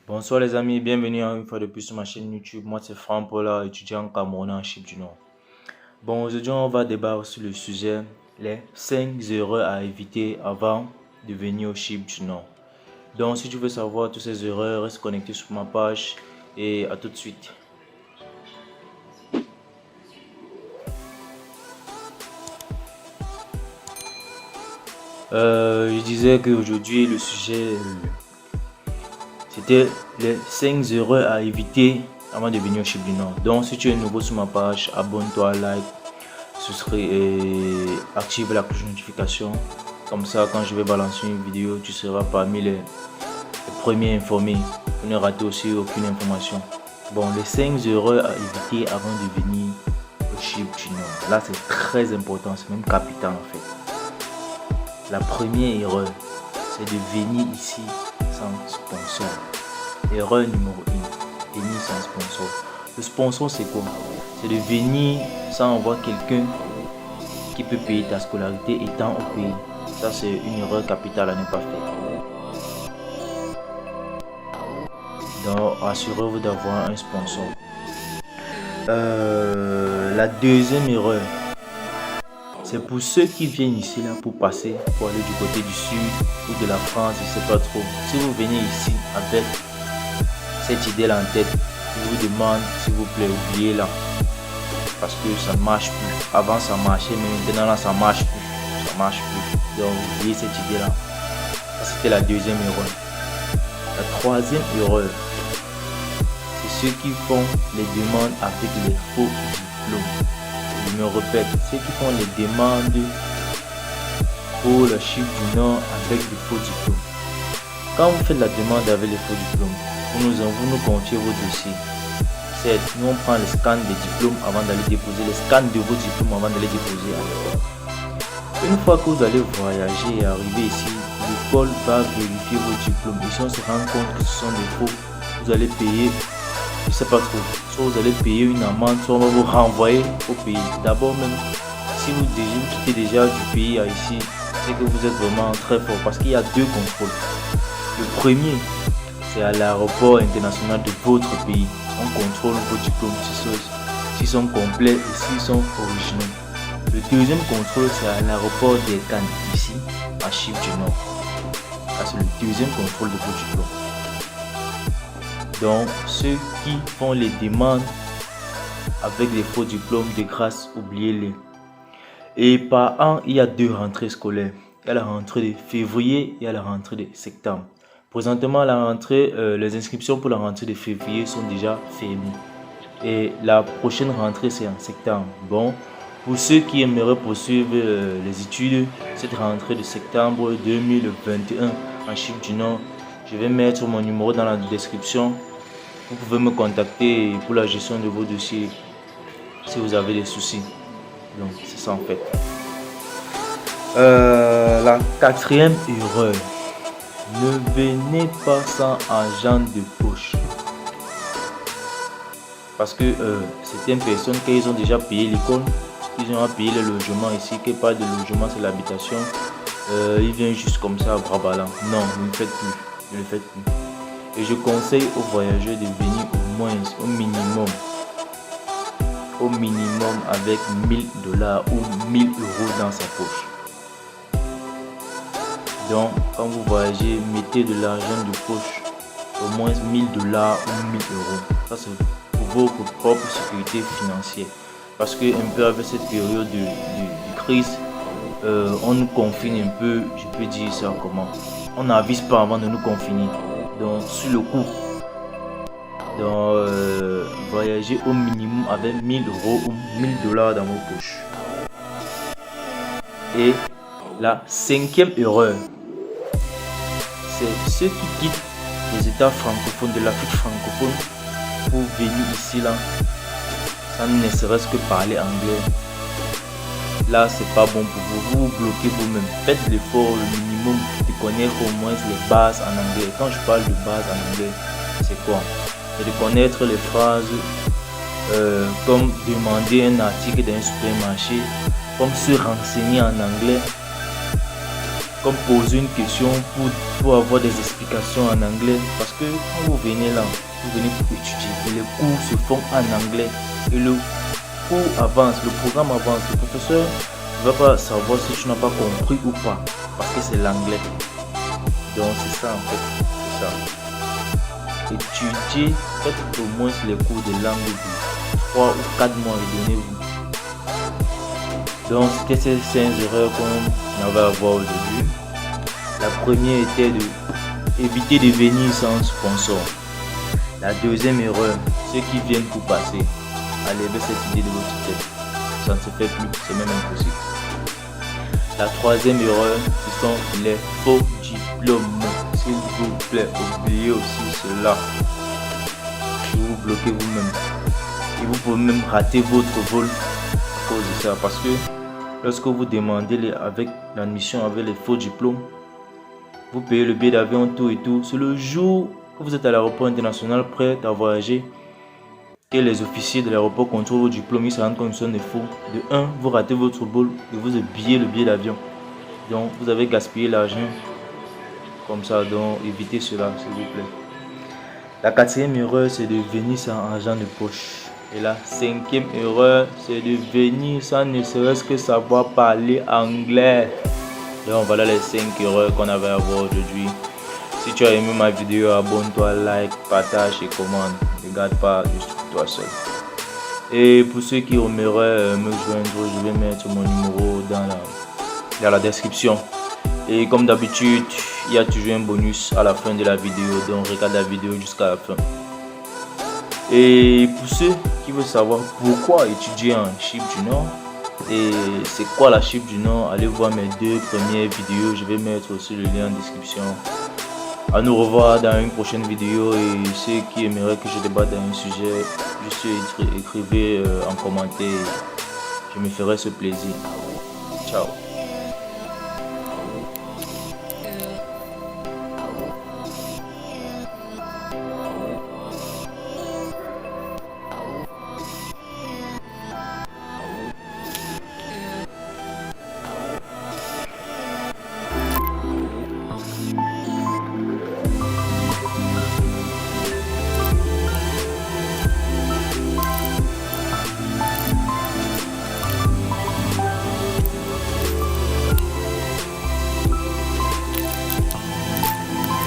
Bonsoir les amis, bienvenue une fois de plus sur ma chaîne YouTube. Moi c'est Franck Paula, étudiant camerounais en Chypre du Nord. Bon, aujourd'hui on va débattre sur le sujet les 5 erreurs à éviter avant de venir au Chypre du Nord. Donc si tu veux savoir toutes ces erreurs, reste connecté sur ma page et à tout de suite. Je disais qu'aujourd'hui le sujet c'était les 5 erreurs à éviter avant de venir au Chypre du Nord. Donc si tu es nouveau sur ma page, abonne-toi, like, souscris et active la cloche de notification. Comme ça, quand je vais balancer une vidéo, tu seras parmi les premiers informés pour ne rater aussi aucune information. Bon, les 5 erreurs à éviter avant de venir au Chypre du Nord. Là, c'est très important, c'est même capital en fait. La première erreur, c'est de venir ici sans sponsor. Erreur numéro 1, venir sans sponsor. Le sponsor, c'est quoi? C'est de venir sans avoir quelqu'un qui peut payer ta scolarité étant au pays. Ça, c'est une erreur capitale à ne pas faire. Donc, assurez-vous d'avoir un sponsor. La deuxième erreur, c'est pour ceux qui viennent ici là pour passer, pour aller du côté du sud ou de la France, je sais pas trop. Si vous venez ici avec cette idée là en tête, je vous demande s'il vous plaît, oubliez là. Parce que ça ne marche plus. Avant ça marchait, mais maintenant là ça marche plus. Ça marche plus. Donc oubliez cette idée là. Ça c'était la deuxième erreur. La troisième erreur, c'est ceux qui font les demandes avec les faux diplômes. Je me répète, ceux qui font les demandes pour le Chypre du Nord avec des faux diplômes. Quand vous faites la demande avec les faux diplômes, vous nous confiez vos dossiers. C'est nous on prend les scans des diplômes avant d'aller déposer, les scans de vos diplômes avant d'aller déposer à l'école. Une fois que vous allez voyager et arriver ici, l'école va vérifier vos diplômes. Et si on se rend compte que ce sont des faux, vous allez payer, je sais pas trop, soit vous allez payer une amende, soit on va vous renvoyer au pays. D'abord même, si vous quittez déjà du pays à ici, c'est que vous êtes vraiment très fort parce qu'il y a deux contrôles. Le premier, c'est à l'aéroport international de votre pays. On contrôle vos diplômes s'ils sont complets et s'ils sont originaux. Le deuxième contrôle, c'est à l'aéroport d'Erkan, ici, à Chypre du Nord. Ça, c'est le deuxième contrôle de vos diplômes. Donc, ceux qui font les demandes avec les faux diplômes, de grâce, oubliez-les. Et par an, il y a 2 rentrées scolaires. Il y a la rentrée de février et il y a la rentrée de septembre. Présentement, la rentrée, les inscriptions pour la rentrée de février sont déjà fermées. Et la prochaine rentrée, c'est en septembre. Bon, pour ceux qui aimeraient poursuivre les études, cette rentrée de septembre 2021 en Chypre du Nord, je vais mettre mon numéro dans la description. Vous pouvez me contacter pour la gestion de vos dossiers si vous avez des soucis. Donc, c'est ça en fait. La quatrième erreur. Ne venez pas sans argent de poche. Parce que certaines personnes, quand ils ont déjà payé l'école, ils ont payé le logement ici, qui parle de logement, c'est l'habitation, ils viennent juste comme ça à bras ballants. Non, ne le faites plus. Ne le faites plus. Et je conseille aux voyageurs de venir au minimum avec 1000 $ ou 1000 € dans sa poche. Donc, quand vous voyagez, mettez de l'argent de poche, au moins 1000 $ ou 1000 €. Ça, c'est pour votre propre sécurité financière. Parce que un peu avec cette période de crise, on nous confine un peu, je peux dire ça comment. On n'avise pas avant de nous confiner. Donc, sur le coup, voyagez au minimum avec 1000 € ou 1000 $ dans vos poches. Et la cinquième erreur, c'est ceux qui quittent les États francophones, de l'Afrique francophone, pour venir ici là, sans ne serait-ce que parler anglais. Là, c'est pas bon pour vous. Vous vous bloquez vous-même. Faites l'effort, le minimum, de connaître au moins les bases en anglais. Quand je parle de bases en anglais, c'est quoi? C'est de connaître les phrases comme demander un article dans un supermarché, comme se renseigner en anglais. comme poser une question pour avoir des explications en anglais. Parce que quand vous venez là, vous venez pour étudier. Et les cours se font en anglais. Et le cours avance, le programme avance. Le professeur ne va pas savoir si tu n'as pas compris ou pas. Parce que c'est l'anglais. Donc c'est ça en fait. C'est ça. Étudiez, faites au moins les cours de langue de 3 ou 4 mois et donnez-vous. Donc c'était ces 5 erreurs qu'on avait à voir aujourd'hui. La première était d'éviter de venir sans sponsor. La deuxième erreur, ceux qui viennent pour passer, enlevez cette idée de votre tête. Ça ne se fait plus, c'est même impossible. La troisième erreur, ce sont les faux diplômes. S'il vous plaît, oubliez aussi cela. Vous vous bloquez vous-même. Et vous pouvez même rater votre vol à cause de ça. Parce que lorsque vous demandez avec l'admission, avec les faux diplômes, vous payez le billet d'avion, tout et tout. C'est le jour que vous êtes à l'aéroport international prêt à voyager que les officiers de l'aéroport contrôlent vos diplômes. Ils se rendent compte que ce sont des faux. De 1, vous ratez votre vol et vous habillez le billet d'avion. Donc vous avez gaspillé l'argent comme ça. Donc évitez cela s'il vous plaît. La quatrième erreur, c'est de venir sans argent de poche. Et la cinquième erreur, c'est de venir sans ne serait-ce que savoir parler anglais. Donc voilà les 5 erreurs qu'on avait à voir aujourd'hui. Si tu as aimé ma vidéo, abonne-toi, like, partage et commente. Ne garde pas juste toi seul. Et pour ceux qui aimeraient me joindre, je vais mettre mon numéro dans la description. Et comme d'habitude, il y a toujours un bonus à la fin de la vidéo. Donc regarde la vidéo jusqu'à la fin. Et pour ceux qui veulent savoir pourquoi étudier en Chypre du Nord et c'est quoi la Chypre du Nord, allez voir mes 2 premières vidéos. Je vais mettre aussi le lien en description. À nous revoir dans une prochaine vidéo. Et ceux qui aimeraient que je débatte dans un sujet, juste écrivez en commentaire. Je me ferai ce plaisir. Ciao.